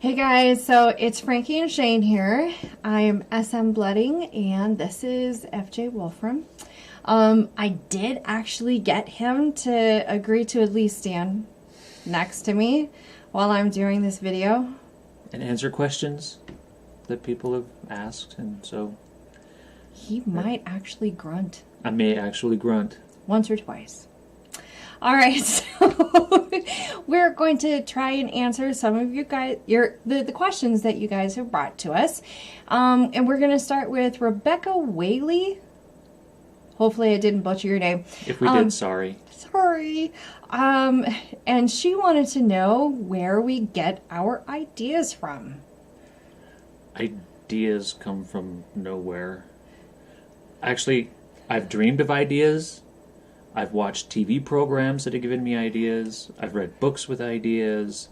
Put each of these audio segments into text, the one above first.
Hey guys, so it's Frankie and Shane here. I'm SM Blooding and this is FJ Wolfram. I did actually get him to agree to at least stand next to me while I'm doing this video. And answer questions that people have asked, and so He might actually grunt I may actually grunt. once or twice. All right, so we're going to try and answer some of you guys, the questions that you guys have brought to us. And we're going to start with Rebecca Whaley. Hopefully I didn't butcher your name. If we did, sorry. Sorry. And she wanted to know where we get our ideas from. Ideas come from nowhere. Actually, I've dreamed of ideas. I've watched TV programs that have given me ideas. I've read books with ideas.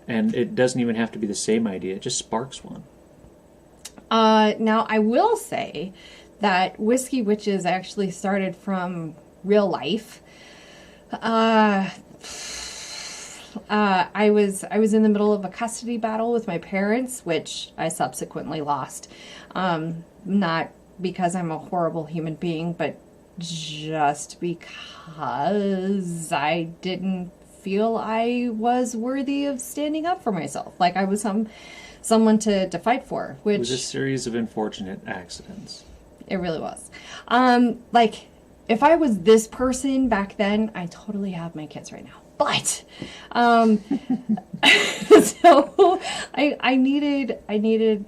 And it doesn't even have to be the same idea. It just sparks one. Now, I will say that Whiskey Witches actually started from real life. I was in the middle of a custody battle with my parents, which I subsequently lost. Not because I'm a horrible human being, but just because I didn't feel I was worthy of standing up for myself. Like I was someone to fight for, which... It was a series of unfortunate accidents. It really was. Like, if I was this person back then, I totally have my kids right now. But, so I needed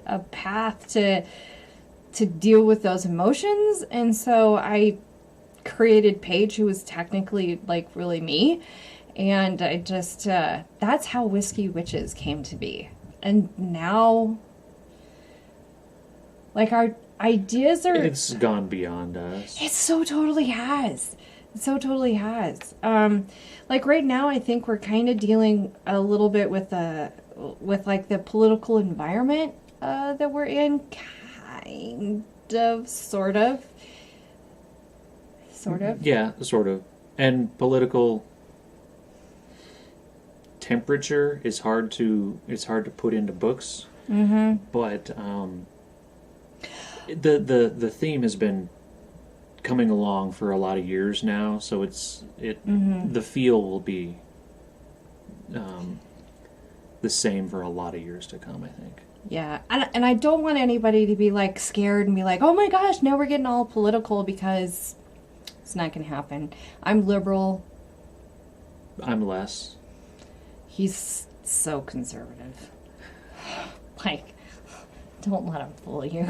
a path to deal with those emotions, and so I created Paige, who was technically like really me, and I just that's how Whiskey Witches came to be. And now, like, our ideas are... It's gone beyond us. It so totally has. It so totally has. Like right now, I think we're kind of dealing a little bit with like the political environment that we're in. Kind of, sort of. Yeah, sort of. And political temperature is hard to put into books. Mm-hmm. But the theme has been coming along for a lot of years now, so the feel will be the same for a lot of years to come, I think. Yeah, and I don't want anybody to be like scared and be like, oh my gosh, now we're getting all political, because it's not going to happen. I'm liberal. I'm less. He's so conservative. Like, don't let him fool you.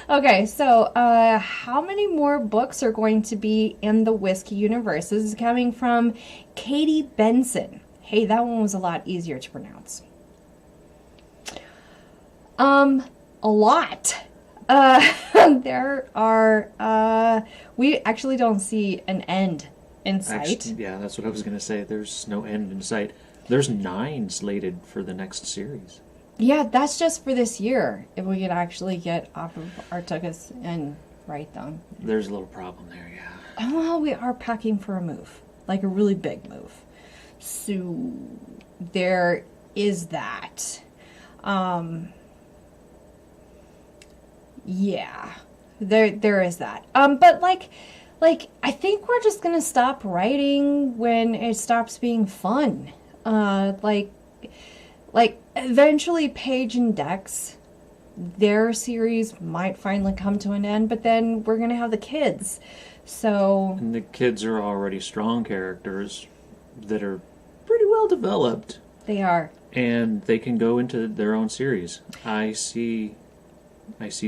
Okay, so how many more books are going to be in the Whiskey universe? This is coming from Katie Benson. Hey, that one was a lot easier to pronounce. A lot. There are, we actually don't see an end in sight. Actually, yeah, that's what I was going to say. There's no end in sight. There's 9 slated for the next series. Yeah, that's just for this year. If we could actually get off of our tuchus and write them. There's a little problem there, yeah. Oh, well, we are packing for a move. Like a really big move. So, there is that. Yeah. There is that. But like, I think we're just gonna stop writing when it stops being fun. Like, eventually Paige and Dex, their series might finally come to an end, but then we're going to have the kids. So... And the kids are already strong characters that are pretty well developed. They are. And they can go into their own series. I see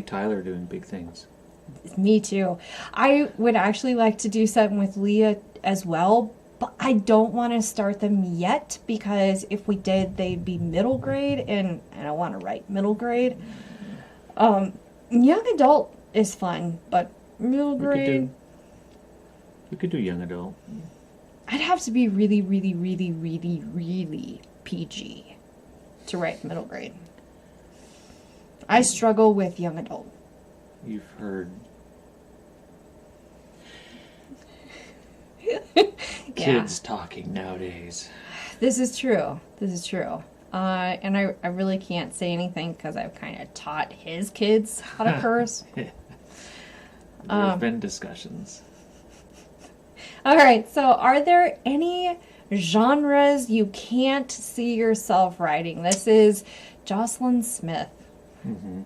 Tyler doing big things. Me too. I would actually like to do something with Leah as well, but I don't want to start them yet, because if we did, they'd be middle grade, and I don't want to write middle grade. Young adult is fun, but middle grade... We could do young adult. I'd have to be really, really, really, really, really PG to write middle grade. I struggle with young adult. You've heard... kids talking nowadays. This is true. This is true. And I really can't say anything because I've kind of taught his kids how to curse. There have been discussions. All right, so are there any genres you can't see yourself writing? This is Jocelyn Smith. Mm-hmm.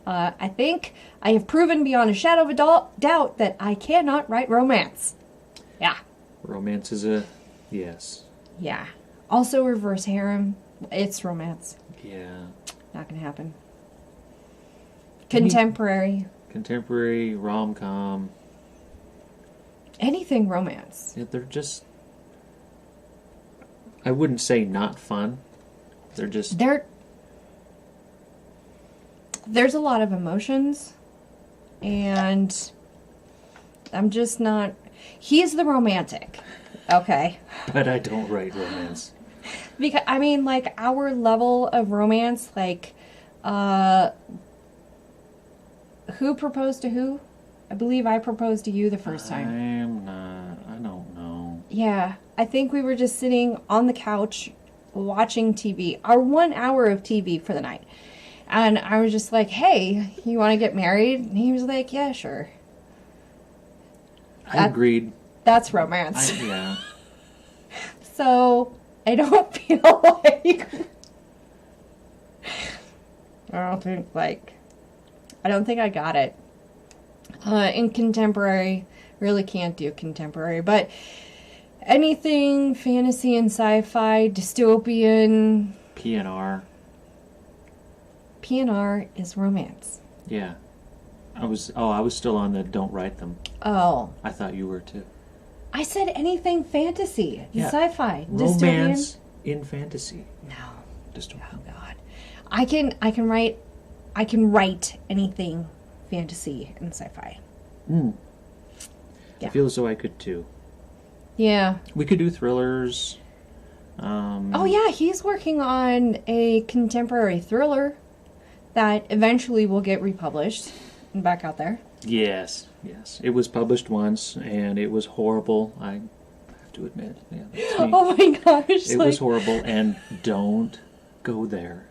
I think I have proven beyond a shadow of a doubt that I cannot write romance. Yeah. Romance is a yes. Yeah. Also reverse harem. It's romance. Yeah. Not gonna happen. Contemporary. Contemporary, rom-com. Anything romance. Yeah, they're just... I wouldn't say not fun. They're just... There's a lot of emotions, and I'm just not... He's the romantic, okay? But I don't write romance. Because, I mean, like, our level of romance, like, who proposed to who? I believe I proposed to you the first time. I don't know. Yeah, I think we were just sitting on the couch watching TV, our 1 hour of TV for the night. And I was just like, hey, you want to get married? And he was like, yeah, sure. I agreed. That's romance. Yeah. So, I don't feel like... I don't think I got it. In contemporary, really can't do contemporary, but anything fantasy and sci-fi, dystopian... PNR. PNR is romance. Yeah. I was still on the don't write them. Oh. I thought you were too. I said anything fantasy, Yeah. sci-fi, Romance dystopian. in fantasy. No. Dystopian. Oh God. I can write anything fantasy and sci-fi. Mm. Yeah. I feel as though I could too. Yeah. We could do thrillers. Oh yeah, he's working on a contemporary thriller that eventually will get republished and back out there. Yes. It was published once, and it was horrible. I have to admit. Yeah, that's me. Oh my gosh. It was horrible, and don't go there.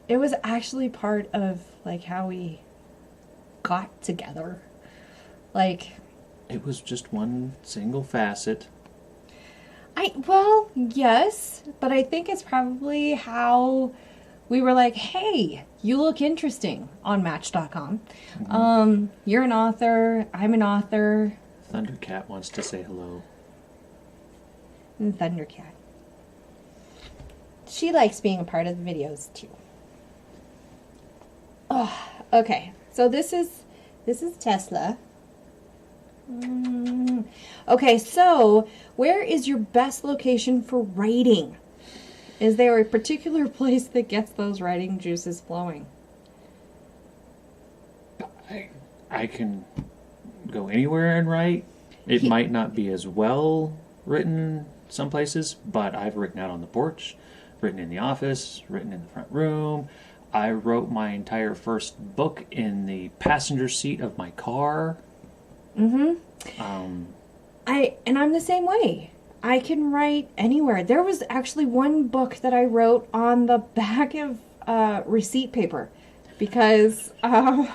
It was actually part of, like, how we got together. Like... It was just one single facet. Well, yes, but I think it's probably how we were like, hey, you look interesting on Match.com. Mm-hmm. You're an author, I'm an author. Thundercat wants to say hello. And Thundercat. She likes being a part of the videos, too. Oh, okay. So this is Tesla. Okay, so where is your best location for writing? Is there a particular place that gets those writing juices flowing? I can go anywhere and write. It might not be as well written some places, but I've written out on the porch, written in the office, written in the front room. I wrote my entire first book in the passenger seat of my car. Mm-hmm. I'm the same way. I can write anywhere. There was actually one book that I wrote on the back of receipt paper because That's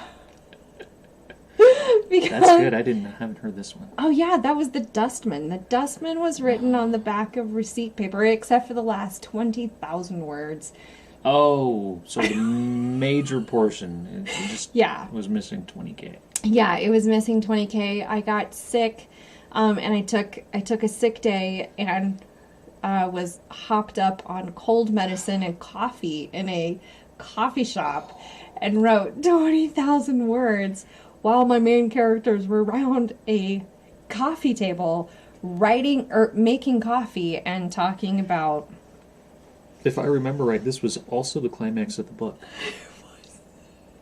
good. I haven't heard this one. Oh yeah, that was The Dustman. The Dustman was written on the back of receipt paper, except for the last 20,000 words. Oh, so the major portion it just was missing 20K. Yeah, it was missing 20K. I got sick, and I took a sick day and was hopped up on cold medicine and coffee in a coffee shop and wrote 20,000 words while my main characters were around a coffee table writing or making coffee and talking about... If I remember right, this was also the climax of the book.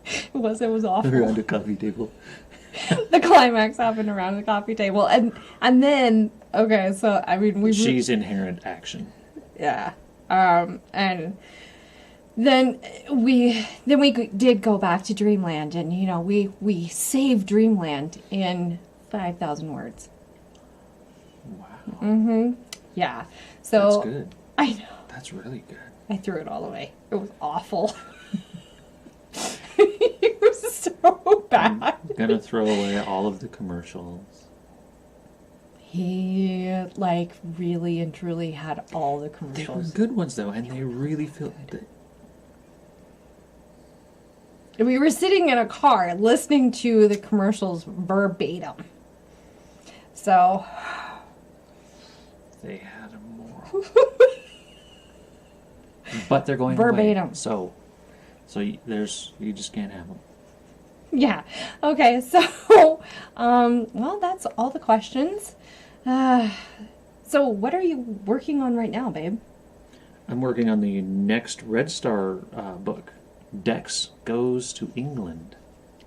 It was awful. Around a coffee table. The climax happened around the coffee table. And then, okay, so, I mean, she's inherent action. Yeah. And then we did go back to Dreamland, and, you know, we saved Dreamland in 5,000 words. Wow. Mm-hmm. Yeah. That's So good. I know. That's really good. I threw it all away. It was awful. It was so bad. I'm gonna throw away all of the commercials. He like really and truly had all the They were commercials. good ones though, and they really feel. We were sitting in a car listening to the commercials verbatim. So They had more. But they're going verbatim. away. So you just can't have them. Yeah. Okay. So, well, that's all the questions. So what are you working on right now, babe? I'm working on the next Red Star book. Dex Goes to England.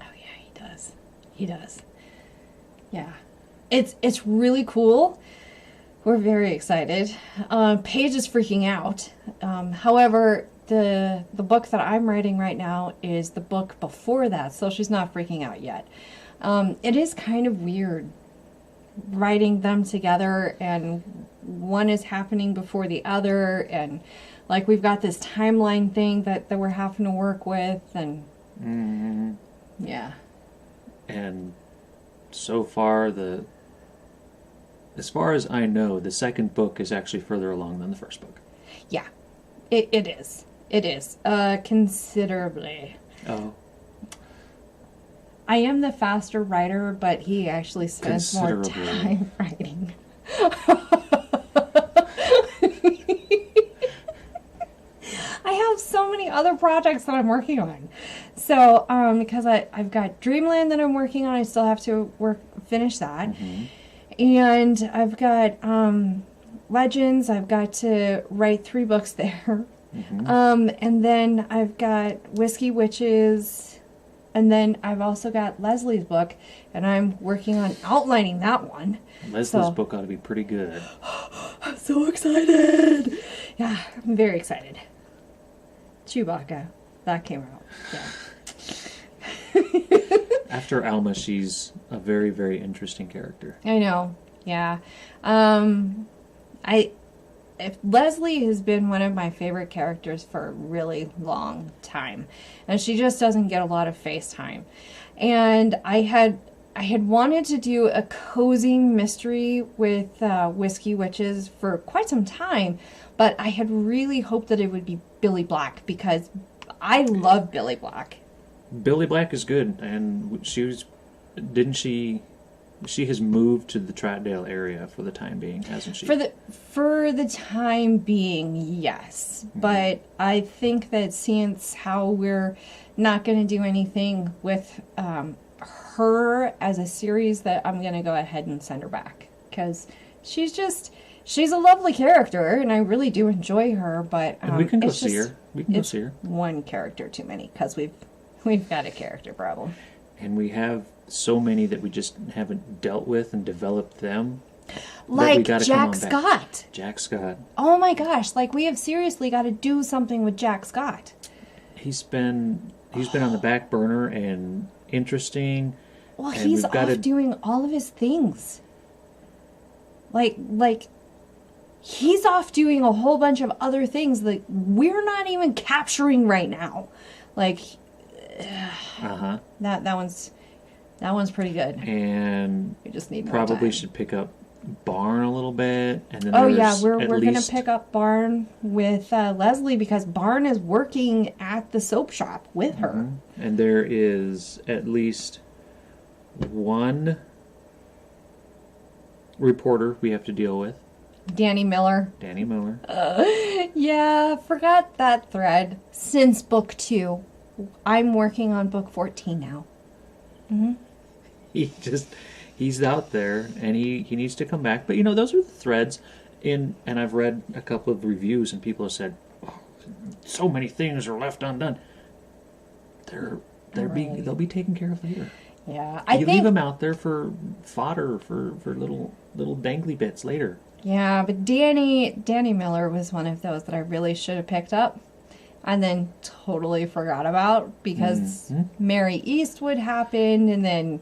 Oh yeah, he does. He does. Yeah. It's really cool. We're very excited. Paige is freaking out. However, the book that I'm writing right now is the book before that, so she's not freaking out yet. It is kind of weird writing them together, and one is happening before the other, and like we've got this timeline thing that we're having to work with, and yeah. And so far, as far as I know, the second book is actually further along than the first book. Yeah, it is. It is. Considerably. Oh. I am the faster writer, but he actually spends more time writing. I have so many other projects that I'm working on. So, because I've got Dreamland that I'm working on, I still have to finish that. Mm-hmm. And I've got Legends. I've got to write 3 books there. Mm-hmm. And then I've got Whiskey Witches. And then I've also got Leslie's book, and I'm working on outlining that one. Leslie's book ought to be pretty good. I'm so excited. Yeah, I'm very excited. Chewbacca, that came out. Yeah. After Alma, she's a very, very interesting character. I know. Yeah. If Leslie has been one of my favorite characters for a really long time, and she just doesn't get a lot of face time. And I had wanted to do a cozy mystery with Whiskey Witches for quite some time, but I had really hoped that it would be Billy Black, because I love Billy Black. Billy Black is good, and she has moved to the Troutdale area for the time being, hasn't she? For the time being, yes. Mm-hmm. But I think that since how we're not going to do anything with her as a series, that I'm going to go ahead and send her back, because she's a lovely character, and I really do enjoy her. But and we can go see her. We can go see her. One character too many, because we've got a character problem, and we have so many that we just haven't dealt with and developed them. Like Jack Scott. Jack Scott. Oh my gosh! Like, we have seriously got to do something with Jack Scott. He's been on the back burner and interesting. Well, he's off doing all of his things. Like he's off doing a whole bunch of other things that we're not even capturing right now. Like, that one's pretty good. And we just need more probably time. should pick up Barn a little bit, and then we're gonna pick up Barn with Leslie, because Barn is working at the soap shop with her, and there is at least one reporter we have to deal with. Danny Miller. Yeah, forgot that thread. Since book 2, I'm working on book 14 now. Mm-hmm. He's out there, and he needs to come back. But those are the threads and I've read a couple of reviews, and people have said, oh, so many things are left undone. They'll be taken care of later. Yeah, you leave them out there for fodder for little dangly bits later. Yeah, but Danny Miller was one of those that I really should have picked up, and then totally forgot about, because Mary Eastwood happened, and then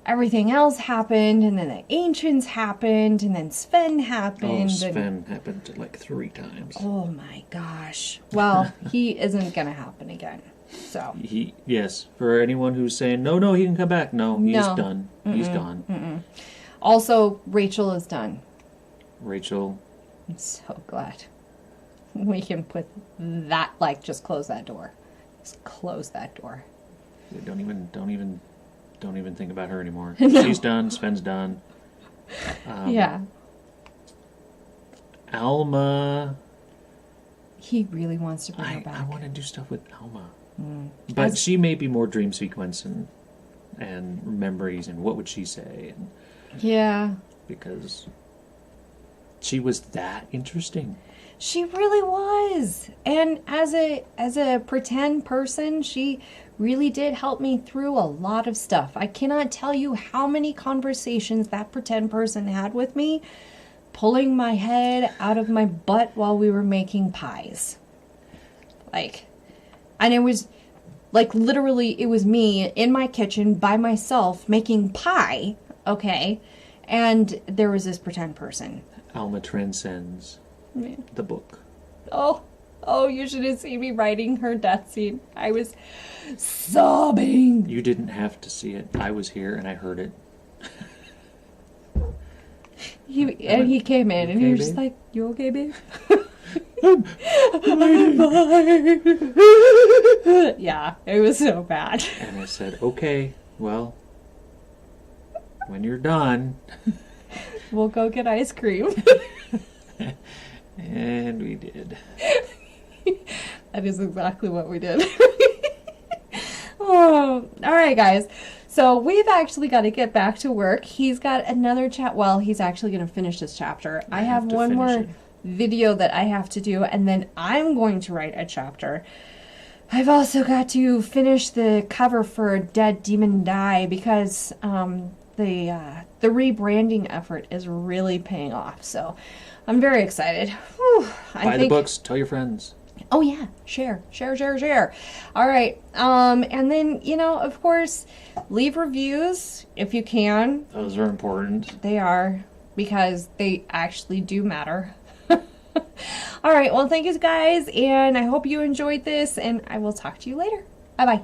everything else happened, and then the Ancients happened, and then Sven happened. Sven happened like 3 times. Oh my gosh. Well, he isn't going to happen again. So. Yes, for anyone who's saying, no, he can come back. No, he's No. done. He's gone. Also, Rachel is done. Rachel. I'm so glad. We can put that, just close that door. Just close that door. Don't even think about her anymore. No. She's done. Sven's done. Yeah. Alma. He really wants to bring her back. I want to do stuff with Alma. But she may be more dream sequence and memories and what would she say. Yeah. Because she was that interesting. She really was. And as a pretend person, she really did help me through a lot of stuff. I cannot tell you how many conversations that pretend person had with me, pulling my head out of my butt while we were making pies. And it was literally, it was me in my kitchen by myself making pie, okay? And there was this pretend person. Alma transcends the book. Oh, you should have seen me writing her death scene. I was sobbing. You didn't have to see it. I was here and I heard it. He came in and he was just like, "You okay, babe?" Yeah, it was so bad. And I said, "Okay, well, when you're done, we'll go get ice cream." And we did. That is exactly what we did. Oh, all right, guys. So we've actually got to get back to work. He's got another well, he's actually going to finish this chapter. I have one more video that I have to do, and then I'm going to write a chapter. I've also got to finish the cover for Dead Demon Die because the rebranding effort is really paying off. So I'm very excited. Whew, Buy the books. Tell your friends. Oh yeah, share. All right, and then of course, leave reviews if you can. Those are important. They are, because they actually do matter. All right, well, thank you guys, and I hope you enjoyed this, and I will talk to you later. Bye bye.